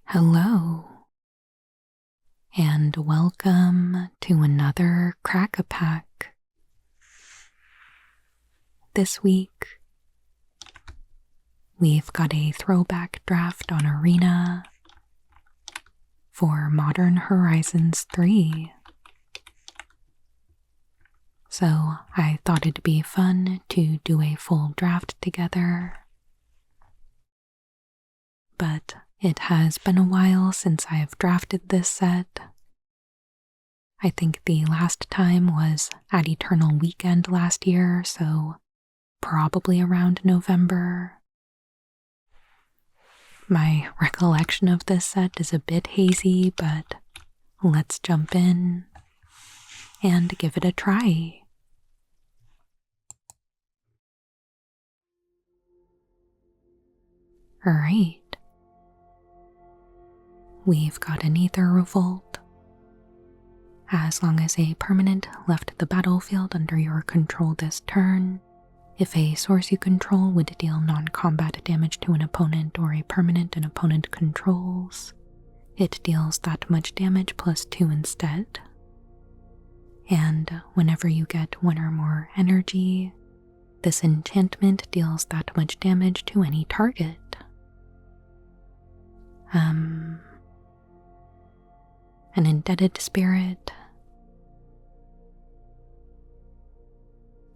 Hello, and welcome to another Crack-a-Pack. This week, we've got a throwback draft on Arena for Modern Horizons 3. So I thought it'd be fun to do a full draft together. But it has been a while since I have drafted this set. I think the last time was at Eternal Weekend last year, so probably around November. My recollection of this set is a bit hazy, but let's jump in and give it a try. Alright. We've got an Aether Revolt. As long as a permanent left the battlefield under your control this turn, if a source you control would deal non-combat damage to an opponent or a permanent an opponent controls, it deals that much damage plus 2 instead. And whenever you get 1 or more energy, this enchantment deals that much damage to any target. An Indebted Spirit,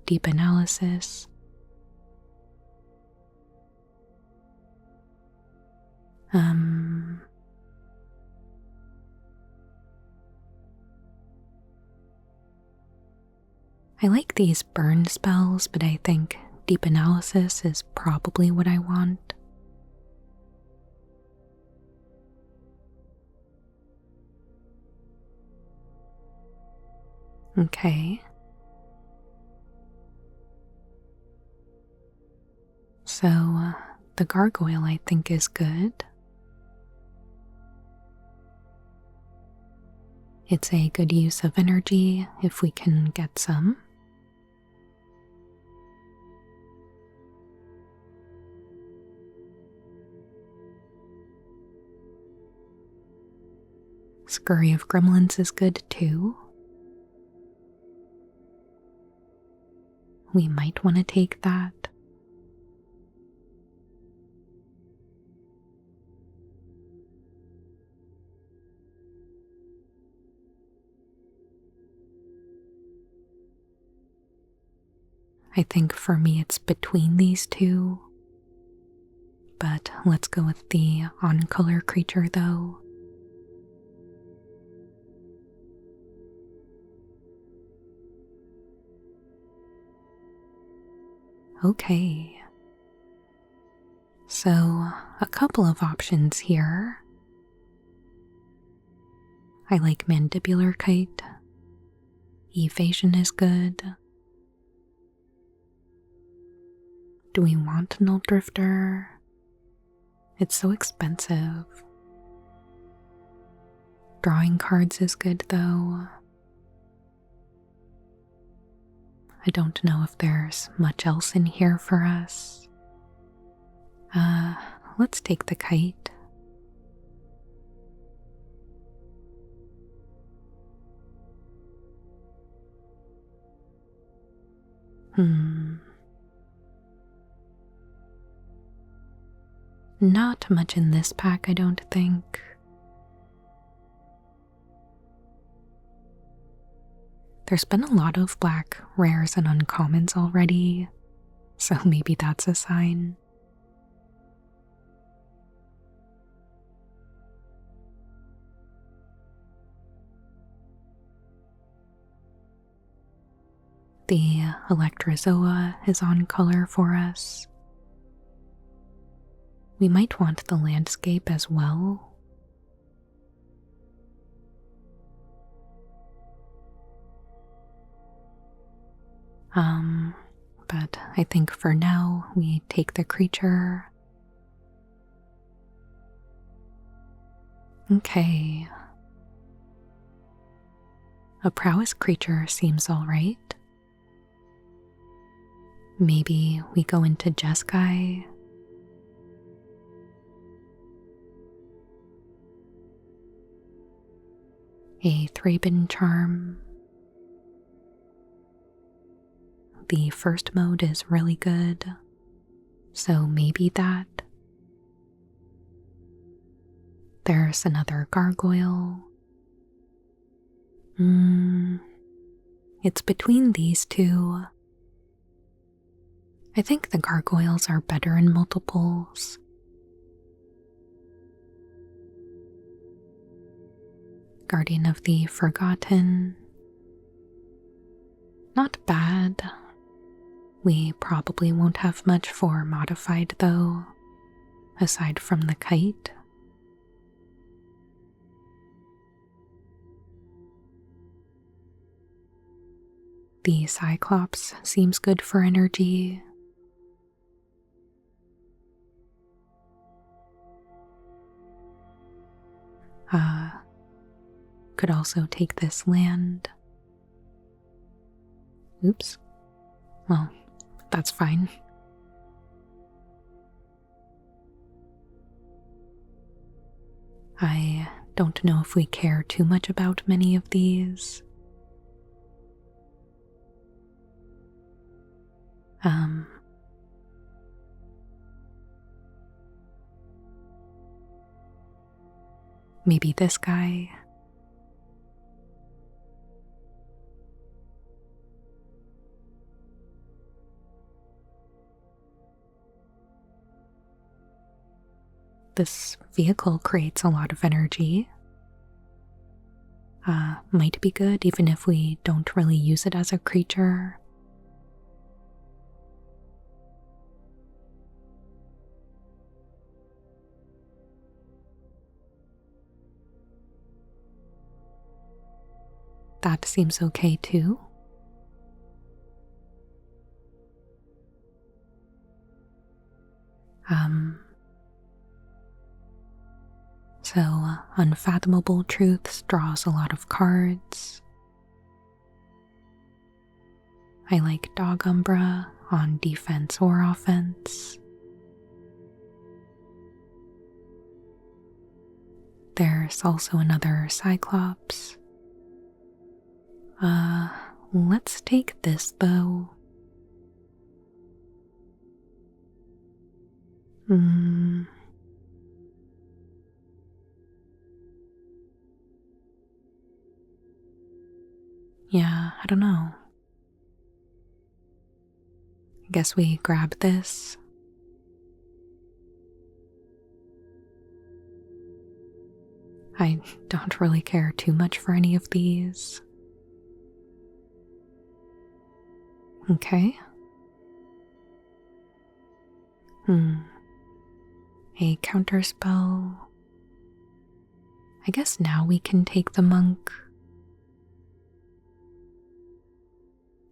Deep Analysis, I like these burn spells, but I think Deep Analysis is probably what I want. Okay. So, the Gargoyle I think is good. It's a good use of energy if we can get some. Scurry of Gremlins is good too. We might want to take that. I think for me it's between these two, but let's go with the on-color creature though. Okay. So, a couple of options here. I like Mandibular Kite. Evasion is good. Do we want Null Drifter? It's so expensive. Drawing cards is good though. I don't know if there's much else in here for us. Let's take the kite. Not much in this pack, I don't think. There's been a lot of black rares and uncommons already, so maybe that's a sign. The Electrozoa is on color for us. We might want the landscape as well. But I think for now we take the creature. Okay. A prowess creature seems alright. Maybe we go into Jeskai. A Thraben charm. The first mode is really good, so maybe that. There's another gargoyle. It's between these two. I think the gargoyles are better in multiples. Guardian of the Forgotten. Not bad. We probably won't have much for modified though, aside from the kite. The Cyclops seems good for energy. Could also take this land. Oops. Well, that's fine. I don't know if we care too much about many of these. Maybe this guy. This vehicle creates a lot of energy. Might be good even if we don't really use it as a creature. That seems okay too. So Unfathomable Truths draws a lot of cards. I like Dog Umbra on defense or offense. There's also another Cyclops. Let's take this though. Yeah, I don't know. I guess we grab this. I don't really care too much for any of these. Okay. A counterspell. I guess now we can take the monk.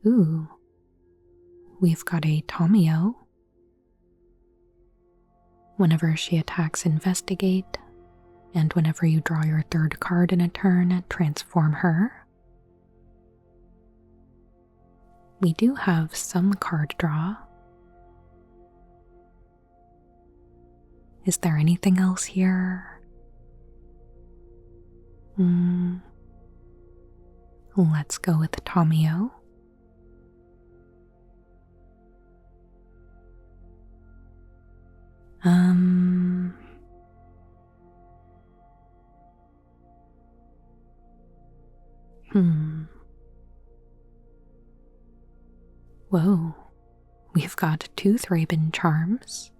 Ooh. We've got a Tomio. Whenever she attacks, investigate. And whenever you draw your third card in a turn, transform her. We do have some card draw. Is there anything else here? Let's go with Tomio. Whoa, we've got 2 Thraben charms.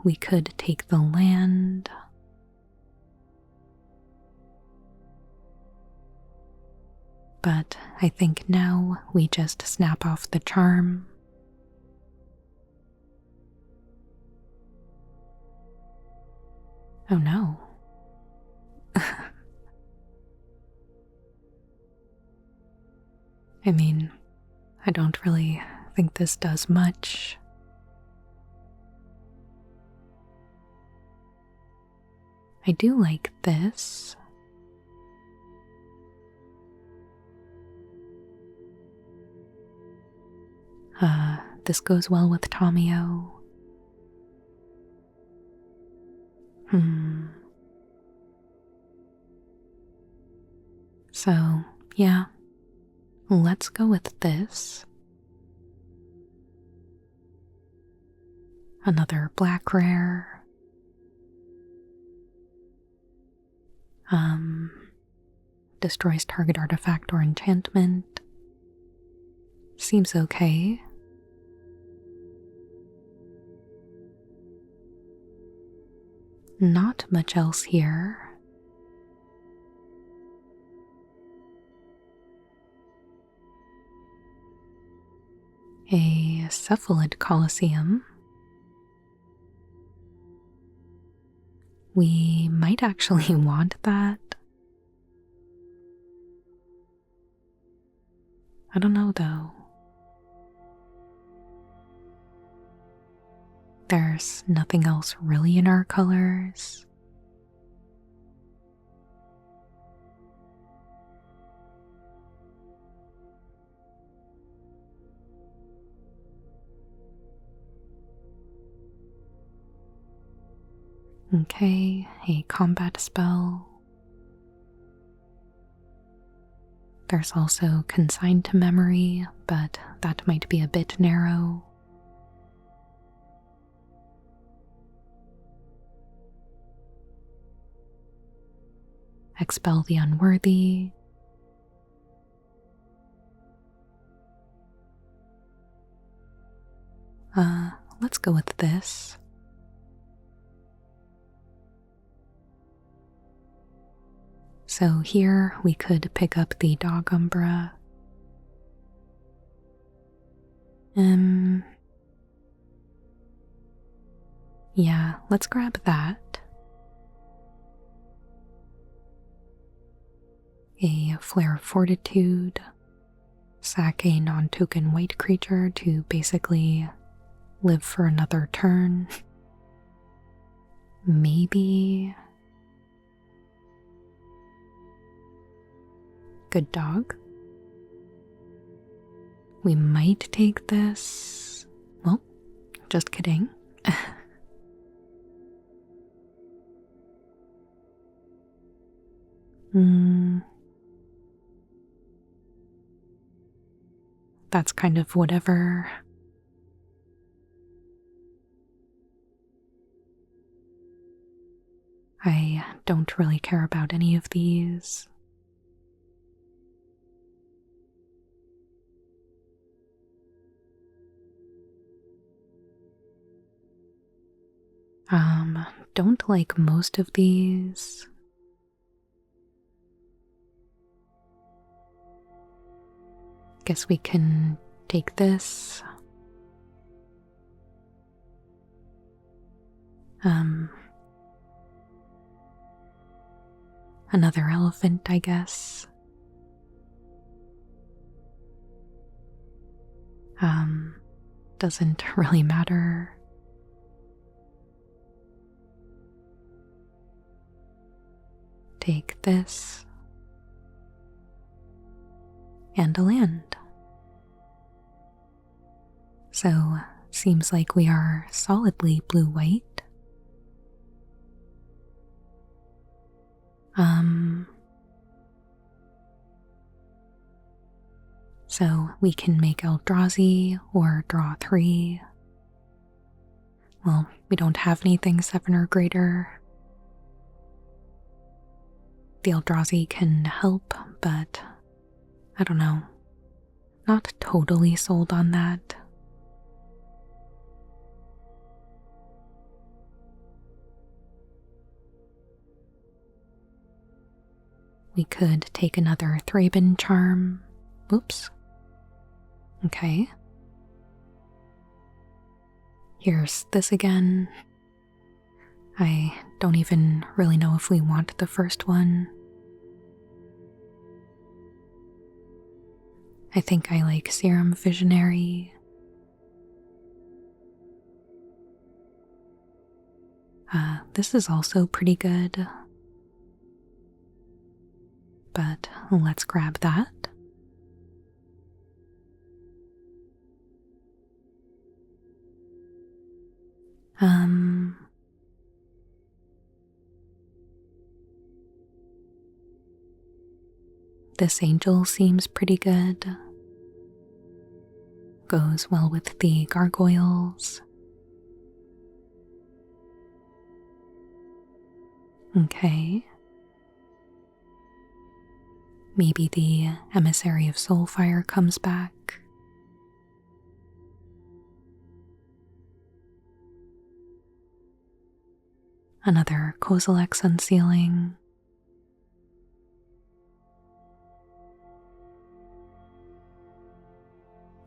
We could take the land. But I think now we just snap off the charm. Oh no. I mean, I don't really think this does much. I do like this. This goes well with Tomio. So, yeah, let's go with this. Another black rare. Destroys target artifact or enchantment. Seems okay. Not much else here. A cephalid Colosseum. We might actually want that. I don't know though. There's nothing else really in our colors. Okay, a combat spell. There's also Consigned to Memory, but that might be a bit narrow. Expel the Unworthy. Let's go with this. So here we could pick up the Dog Umbra. Yeah, let's grab that. A Flare of Fortitude. Sack a non-token white creature to basically live for another turn. Maybe. Good dog. We might take this. Well, just kidding. That's kind of whatever. I don't really care about any of these. Don't like most of these. Guess we can take this. Another elephant, I guess. Doesn't really matter. Take this. And a land. So, seems like we are solidly blue-white. So we can make Eldrazi or draw 3. Well, we don't have anything 7 or greater. The Eldrazi can help, but I don't know. Not totally sold on that. We could take another Thraben Charm. Oops. Okay. Here's this again. I don't even really know if we want the first one. I think I like Serum Visionary. This is also pretty good. But let's grab that. This angel seems pretty good. Goes well with the gargoyles. Okay. Maybe the emissary of Soulfire comes back. Another Kozilek's unsealing.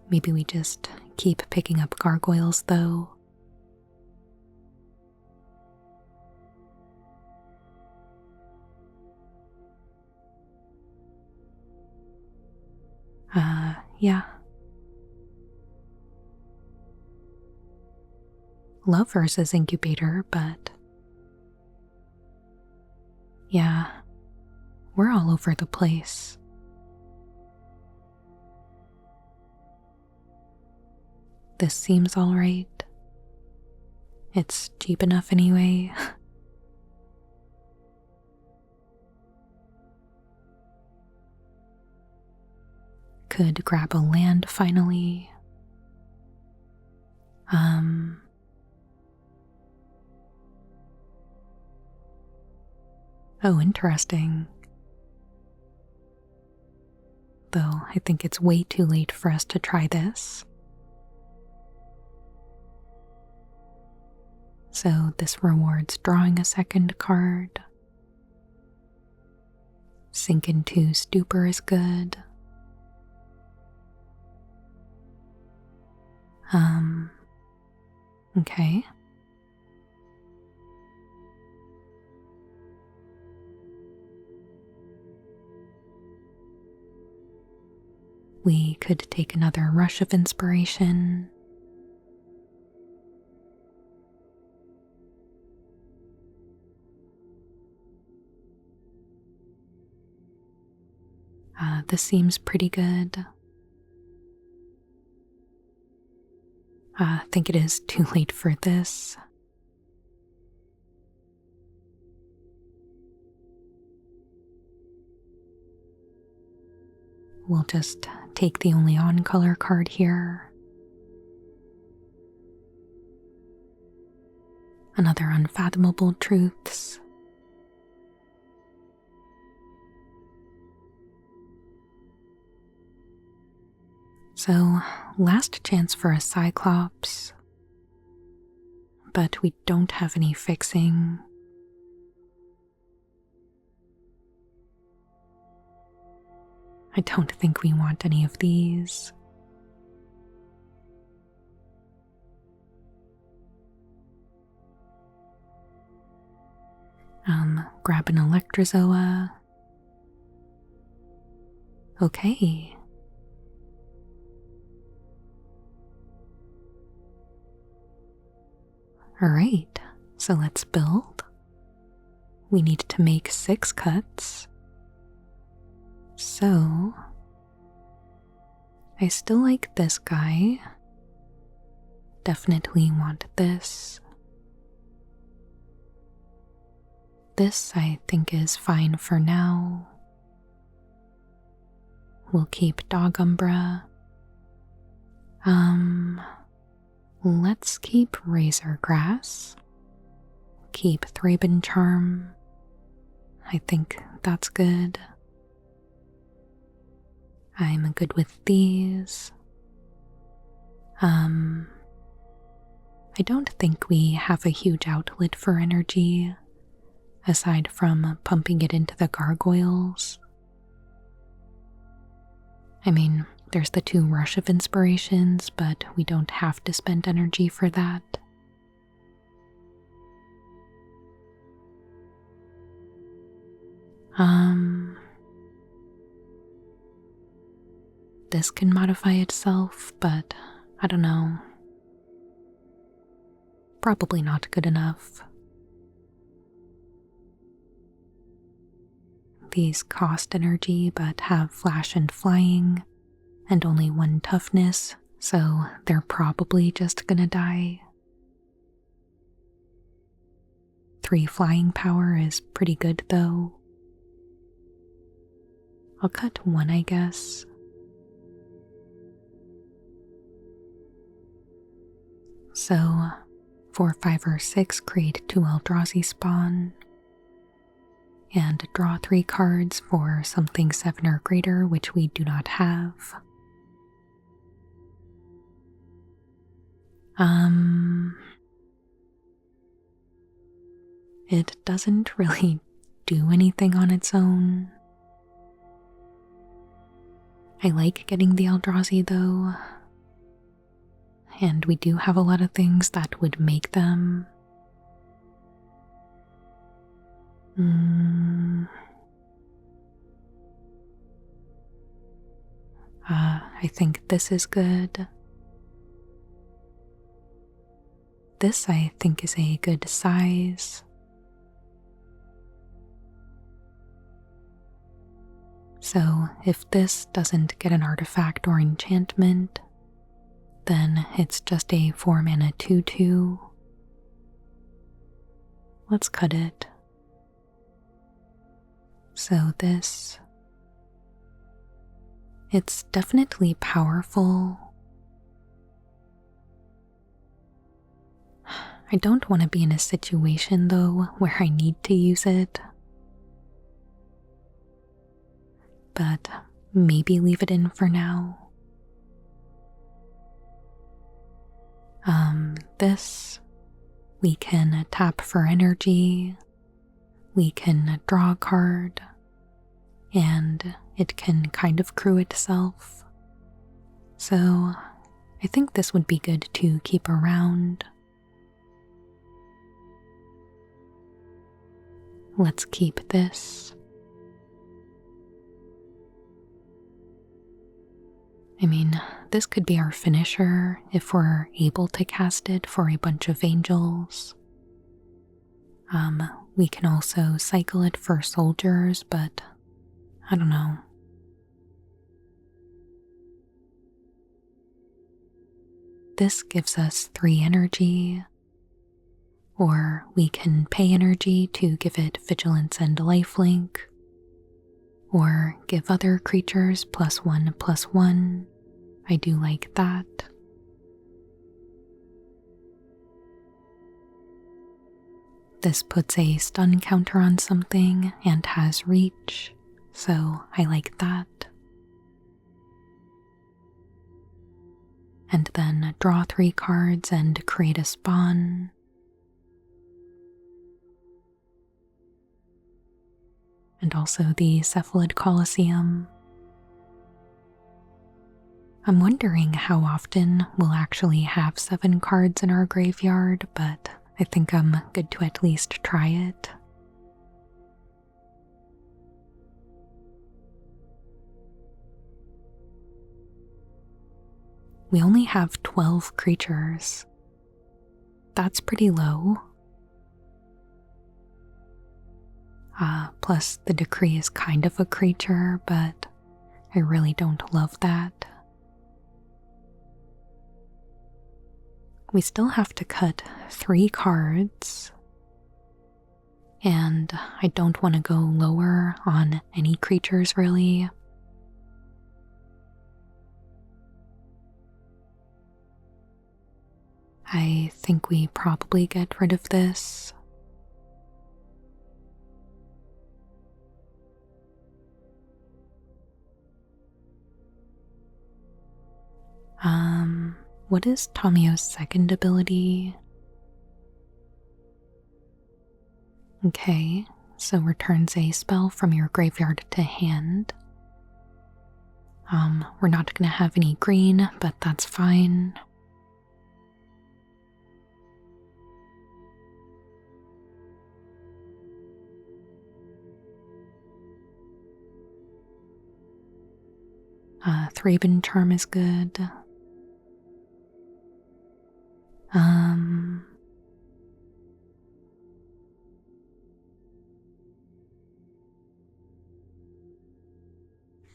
Maybe we just keep picking up gargoyles though. Yeah. Love versus incubator, but yeah, we're all over the place. This seems alright. It's cheap enough anyway. Could grab a land finally. Oh, interesting. Though I think it's way too late for us to try this. So this rewards drawing a second card. Sink into Stupor is good. Okay. We could take another rush of inspiration. This seems pretty good. I think it is too late for this. We'll just take the only on-color card here. Another Unfathomable Truths. So, last chance for a Cyclops, but we don't have any fixing. I don't think we want any of these. Grab an Electrozoa. Okay. Alright, so let's build. We need to make 6 cuts. So, I still like this guy. Definitely want this. This I think is fine for now. We'll keep Dog Umbra. Let's keep Razor Grass. Keep Thraben Charm. I think that's good. I'm good with these. I don't think we have a huge outlet for energy, aside from pumping it into the gargoyles. I mean, there's the 2 Rush of Inspirations, but we don't have to spend energy for that. This can modify itself, but I don't know. Probably not good enough. These cost energy but have flash and flying, and only 1 toughness, so they're probably just gonna die. 3 flying power is pretty good though. I'll cut 1, I guess. So, for 5 or 6, create 2 Eldrazi spawn, and draw 3 cards for something 7 or greater, which we do not have. It doesn't really do anything on its own. I like getting the Eldrazi though, and we do have a lot of things that would make them. I think this is good. This I think is a good size. So if this doesn't get an artifact or enchantment, then it's just a 4-mana 2/2. Let's cut it. So this, it's definitely powerful. I don't want to be in a situation though where I need to use it. But maybe leave it in for now. This, we can tap for energy, we can draw a card, and it can kind of crew itself. So I think this would be good to keep around. Let's keep this. I mean, this could be our finisher if we're able to cast it for a bunch of angels. We can also cycle it for soldiers, but I don't know. This gives us 3 energy, or we can pay energy to give it vigilance and lifelink, or give other creatures +1/+1. I do like that. This puts a stun counter on something and has reach, so I like that. And then draw 3 cards and create a spawn. And also the Cephalid Colosseum. I'm wondering how often we'll actually have 7 cards in our graveyard, but I think I'm good to at least try it. We only have 12 creatures. That's pretty low. Plus the Decree is kind of a creature, but I really don't love that. We still have to cut 3 cards, and I don't want to go lower on any creatures really. I think we probably get rid of this. What is Tomio's second ability? Okay, so returns a spell from your graveyard to hand. We're not gonna have any green, but that's fine. Thraben Charm is good.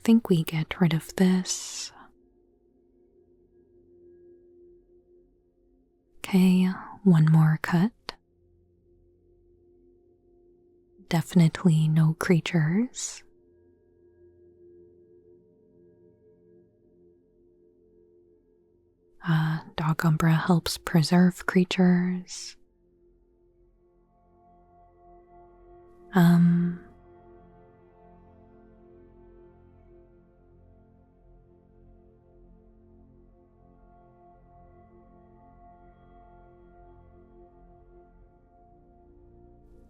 Think we get rid of this. Okay, one more cut. definitely no creatures. Dog Umbra helps preserve creatures.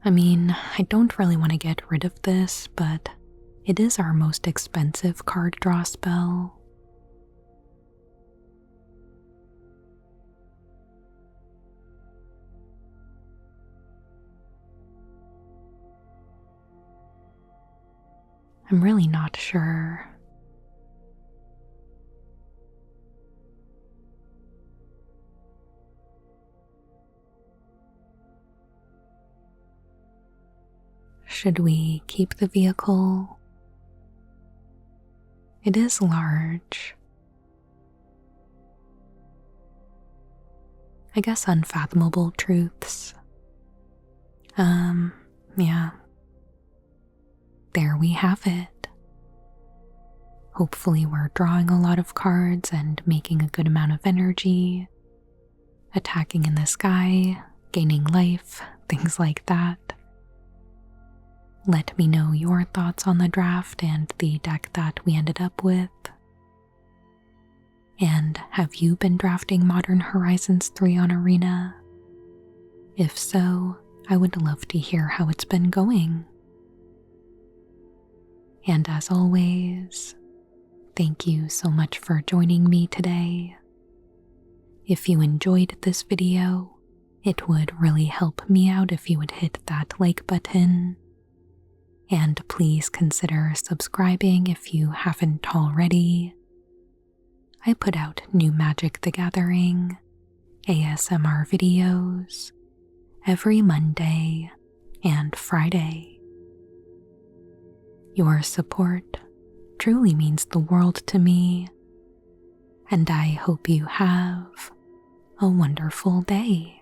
I mean, I don't really want to get rid of this, but it is our most expensive card draw spell. I'm really not sure. Should we keep the vehicle? It is large. I guess unfathomable truths. Yeah. There we have it. Hopefully we're drawing a lot of cards and making a good amount of energy, attacking in the sky, gaining life, things like that. Let me know your thoughts on the draft and the deck that we ended up with. And have you been drafting Modern Horizons 3 on Arena? If so, I would love to hear how it's been going. And as always, thank you so much for joining me today. If you enjoyed this video, it would really help me out if you would hit that like button. And please consider subscribing if you haven't already. I put out new Magic the Gathering ASMR videos every Monday and Friday. Your support truly means the world to me, and I hope you have a wonderful day.